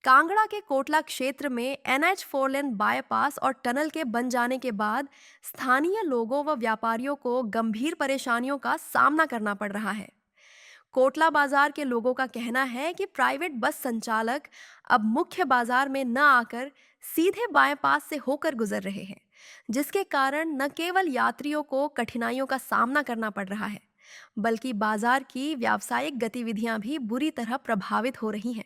कांगड़ा के कोटला क्षेत्र में NH4 लेन बाईपास और टनल के बन जाने के बाद स्थानीय लोगों व व्यापारियों को गंभीर परेशानियों का सामना करना पड़ रहा है। कोटला बाजार के लोगों का कहना है कि प्राइवेट बस संचालक अब मुख्य बाजार में न आकर सीधे बाईपास से होकर गुजर रहे हैं, जिसके कारण न केवल यात्रियों को कठिनाइयों का सामना करना पड़ रहा है, बल्कि बाजार की व्यावसायिक गतिविधियां भी बुरी तरह प्रभावित हो रही हैं।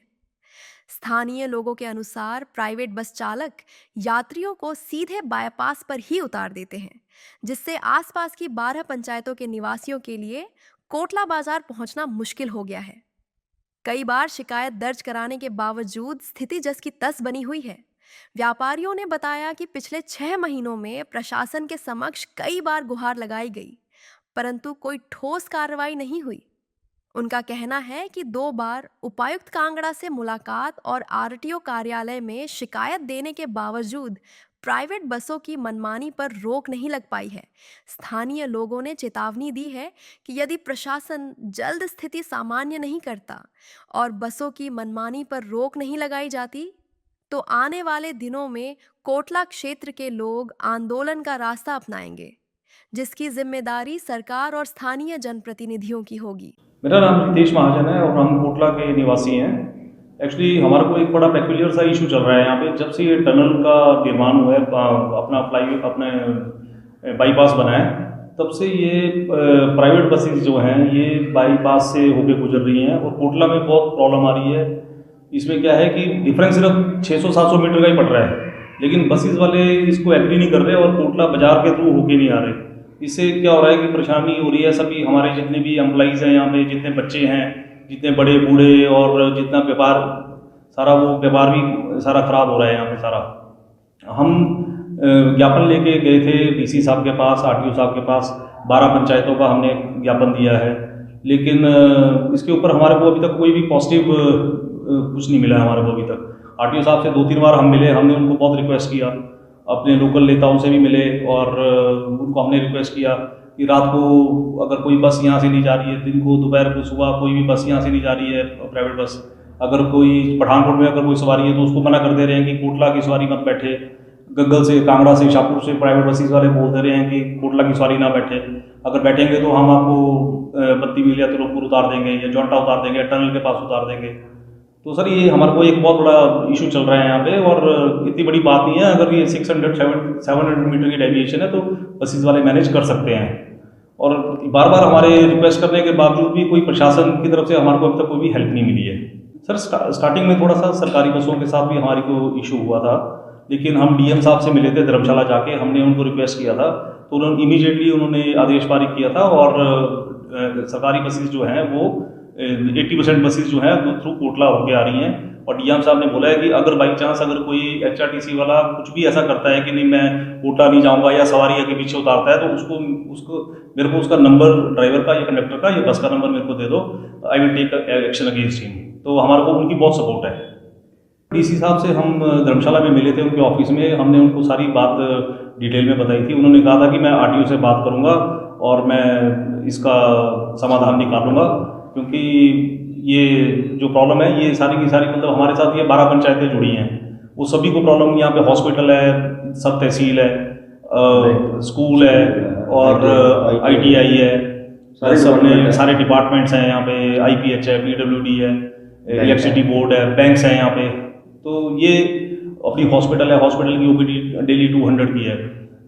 स्थानीय लोगों के अनुसार प्राइवेट बस चालक यात्रियों को सीधे बाईपास पर ही उतार देते हैं, जिससे आसपास की 12 पंचायतों के निवासियों के लिए कोटला बाजार पहुंचना मुश्किल हो गया है। कई बार शिकायत दर्ज कराने के बावजूद स्थिति जस की तस बनी हुई है। व्यापारियों ने बताया कि पिछले 6 महीनों में प्रशासन के समक्ष कई बार गुहार लगाई गई, परंतु कोई ठोस कार्रवाई नहीं हुई। उनका कहना है कि 2 बार उपायुक्त कांगड़ा से मुलाकात और आरटीओ कार्यालय में शिकायत देने के बावजूद प्राइवेट बसों की मनमानी पर रोक नहीं लग पाई है। स्थानीय लोगों ने चेतावनी दी है कि यदि प्रशासन जल्द स्थिति सामान्य नहीं करता और बसों की मनमानी पर रोक नहीं लगाई जाती, तो आने वाले दिनों में कोटला क्षेत्र के लोग आंदोलन का रास्ता अपनाएंगे, जिसकी जिम्मेदारी सरकार और स्थानीय जनप्रतिनिधियों की होगी। मेरा नाम रितेश महाजन है और हम कोटला के निवासी हैं। एक्चुअली हमारे को एक बड़ा पेक्यूलियर सा इशू चल रहा है यहाँ पे। जब से ये टनल का निर्माण हुआ है, अपने बाईपास बना है, तब से ये प्राइवेट बसेस जो हैं ये बाईपास से होके गुजर रही हैं और कोटला में बहुत प्रॉब्लम आ रही है। इसमें क्या है कि डिफरेंस सिर्फ 600-700 मीटर का ही पड़ रहा है, लेकिन बसेस वाले इसको एग्री नहीं कर रहे और कोटला बाजार के थ्रू होके नहीं आ रहे। इससे क्या हो रहा है कि परेशानी हो रही है। सभी हमारे जितने भी एम्प्लॉइज़ हैं यहाँ पे, जितने बच्चे हैं, जितने बड़े बूढ़े और जितना व्यापार, सारा वो व्यापार भी सारा ख़राब हो रहा है यहाँ पे सारा। हम ज्ञापन लेके गए थे डीसी साहब के पास, आरटीओ साहब के पास। 12 पंचायतों का हमने ज्ञापन दिया है, लेकिन इसके ऊपर हमारे को अभी तक कोई भी पॉजिटिव कुछ नहीं मिला है हमारे को अभी तक। आरटीओ साहब से 2-3 बार हम मिले, हमने उनको बहुत रिक्वेस्ट किया, अपने लोकल नेताओं से भी मिले और उनको हमने रिक्वेस्ट किया कि रात को अगर कोई बस यहाँ से नहीं जा रही है, दिन को, दोपहर को, सुबह कोई भी बस यहाँ से नहीं जा रही है प्राइवेट बस, अगर कोई पठानकोट में अगर कोई सवारी है तो उसको मना कर दे रहे हैं कि कोटला की सवारी मत बैठे। गग्गल से, कांगड़ा से, शाहपुर से प्राइवेट बसेस वाले बोल दे रहे हैं कि कोटला की सवारी ना बैठे, अगर बैठेंगे तो हम आपको बत्ती मिल या तिरुपुर उतार देंगे या जौंटा उतार देंगे, टनल के पास उतार देंगे। तो सर ये हमारे को एक बहुत बड़ा इशू चल रहा है यहाँ पे और इतनी बड़ी बात नहीं है। अगर ये 600-700 मीटर की डेविएशन है तो बसेस वाले मैनेज कर सकते हैं। और बार बार हमारे रिक्वेस्ट करने के बावजूद भी कोई प्रशासन की तरफ से हमारे को अब तक कोई भी हेल्प नहीं मिली है। सर स्टार्टिंग में थोड़ा सा सरकारी बसों के साथ भी हमारी को इशू हुआ था, लेकिन हम डीएम साहब से मिले थे धर्मशाला जाके, हमने उनको रिक्वेस्ट किया था तो उन्होंने इमीडिएटली आदेश पारित किया था और सरकारी बसेस जो हैं वो 80% बसेस जो हैं वो थ्रू कोटला होके आ रही हैं। और डीएम साहब ने बोला है कि अगर बाई चांस अगर कोई एचआरटीसी वाला कुछ भी ऐसा करता है कि नहीं मैं कोटला नहीं जाऊंगा या सवारी आगे पीछे उतारता है, तो उसको मेरे को उसका नंबर ड्राइवर का या कंडक्टर का या बस का नंबर मेरे को दे दो, I will take action against him. तो हमारे को उनकी बहुत सपोर्ट है। डीसी साहब से हम धर्मशाला में मिले थे उनके ऑफिस में, हमने उनको सारी बात डिटेल में बताई थी। उन्होंने कहा था कि मैं आरटीओ से बात करूंगा और मैं इसका समाधान निकालूंगा, क्योंकि ये जो प्रॉब्लम है ये सारी की सारी मतलब हमारे साथ ये 12 पंचायतें जुड़ी हैं, वो सभी को प्रॉब्लम। यहाँ पे हॉस्पिटल है, सब तहसील है, स्कूल है और ITI है, सारे डिपार्टमेंट्स हैं यहाँ पे, IPH है, PWD है, इलेक्ट्रिसिटी बोर्ड है, बैंक्स हैं यहाँ पे। तो ये अपनी हॉस्पिटल है, हॉस्पिटल की OPD डेली 200 की है।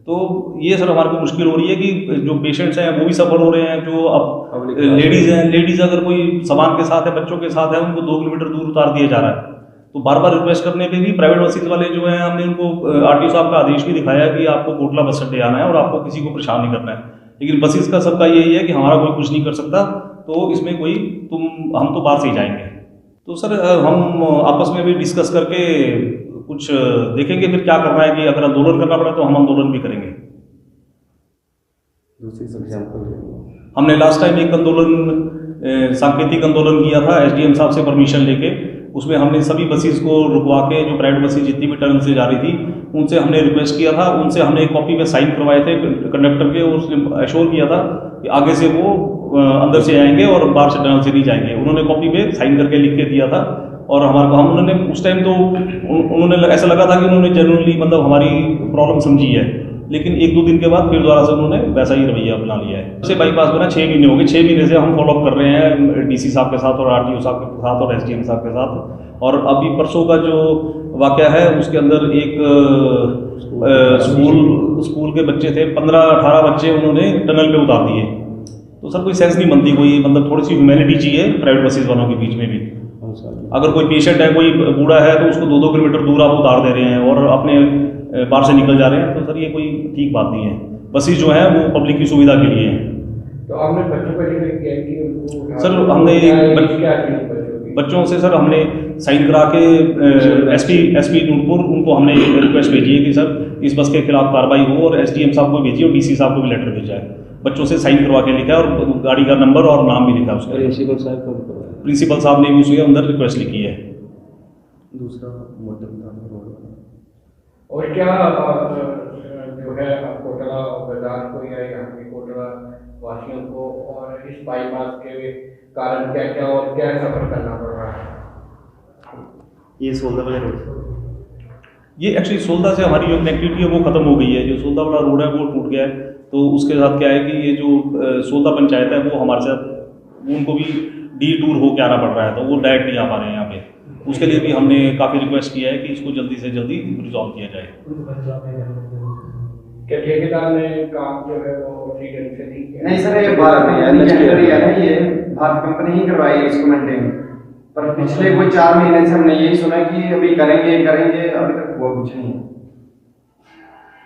तो ये सर हमारे को मुश्किल हो रही है कि जो पेशेंट्स हैं वो भी सफ़र हो रहे हैं, जो अब लेडीज़ अगर कोई सामान के साथ है, बच्चों के साथ है, उनको 2 किलोमीटर दूर उतार दिया जा रहा है। तो बार बार रिक्वेस्ट करने पे भी प्राइवेट बसेस वाले जो हैं, हमने उनको आरटीओ साहब का आदेश भी दिखाया कि आपको कोटला बस अड्डे आना है और आपको किसी को परेशान नहीं करना है, लेकिन बसेस का सबका यही है कि हमारा कोई कुछ नहीं कर सकता, तो इसमें हम तो बाहर से ही जाएंगे। तो सर हम आपस में भी डिस्कस करके कुछ देखेंगे फिर क्या करना है, कि अगर आंदोलन करना पड़ा तो हम आंदोलन भी करेंगे। दूसरी एग्जाम्पल हमने लास्ट टाइम एक आंदोलन, सांकेतिक आंदोलन किया था एसडीएम साहब से परमिशन लेके। उसमें हमने सभी बसेस को रुकवा के, जो प्राइवेट बसेस जितनी भी टर्न से जा रही थी, उनसे हमने रिक्वेस्ट किया था, उनसे हमने एक कॉपी में साइन करवाए थे कंडक्टर के, और उसने एश्योर किया था कि आगे से वो अंदर से आएंगे और बाहर से टनल से नहीं जाएंगे। उन्होंने कॉपी में साइन करके लिख के दिया था और हमारे को हम उन्होंने उस टाइम तो उन्होंने ऐसा लगा था कि उन्होंने जेन्युइनली मतलब हमारी प्रॉब्लम समझी है, लेकिन 1-2 दिन के बाद फिर दोबारा से उन्होंने वैसा ही रवैया अपना लिया है। जैसे बाईपास में ना 6 महीने हो गए, 6 महीने से हम फॉलोअप कर रहे हैं डीसी साहब के साथ और आरटीओ साहब के साथ और एसडीएम साहब के साथ। और अभी परसों का जो वाकया है उसके अंदर एक स्कूल के बच्चे थे, 15-18 बच्चे उन्होंने टनल पे उतार दिए। तो सर कोई सेंस नहीं बनती, कोई मतलब थोड़ी सी ह्यूमैनिटी चाहिए प्राइवेट बसेस वालों के बीच में भी। अगर कोई पेशेंट है, कोई बूढ़ा है, तो उसको 2-2 किलोमीटर दूर आप उतार दे रहे हैं और अपने बाहर से निकल जा रहे हैं, तो सर ये कोई ठीक बात नहीं है। बसेस जो हैं वो पब्लिक की सुविधा के लिए हैं। तो आपने बच्चों को रिक्वेस्ट किया कि उनको सर हमने क्या की बच्चों से सर हमने साइन करा के एसपी नूरपुर उनको हमने रिक्वेस्ट भेजी है कि सर इस बस के खिलाफ कार्रवाई हो, और एसडीएम साहब को भेजी और डीसी साहब को भी लेटर भेजा है। बच्चों से साइन करवा के लिखा है और गाड़ी का नंबर और नाम भी लिखा है उसका। प्रिंसिपल साहब ने भी उसके अंदर रिक्वेस्ट लिखी है। दूसरा मॉडल था रोड वाला। और क्या जो है कोटला बाजार को या यहाँ के कोटला वासियों को और इस बाईपास के कारण क्या क्या और क्या सफर करना पड़ रहा है? ये 16 वाले रोड, ये एक्चुअली सोलदा से हमारी जो कनेक्टिविटी है वो खत्म हो गई है। जो सोलदा वाला रोड है वो टूट गया है, तो उसके साथ क्या है कि ये जो सोलदा पंचायत है वो हमारे साथ उनको भी डी टूर होकर आना पड़ रहा है, तो वो डायरेक्ट नहीं आ पा रहे हैं यहाँ पे। उसके लिए भी हमने काफ़ी रिक्वेस्ट किया है कि इसको जल्दी से जल्दी रिजॉल्व किया जाए। क्या ठेकेदार ने काम जो है वो ठीक ढंग से नहीं किया? नहीं सर, ये भारत है ना, ये भारत कंपनी ही करवाई इसको मेंटेन। पर पिछले कोई 4 महीने से हमने यही सुना कि अभी करेंगे, अभी तक हुआ कुछ नहीं है।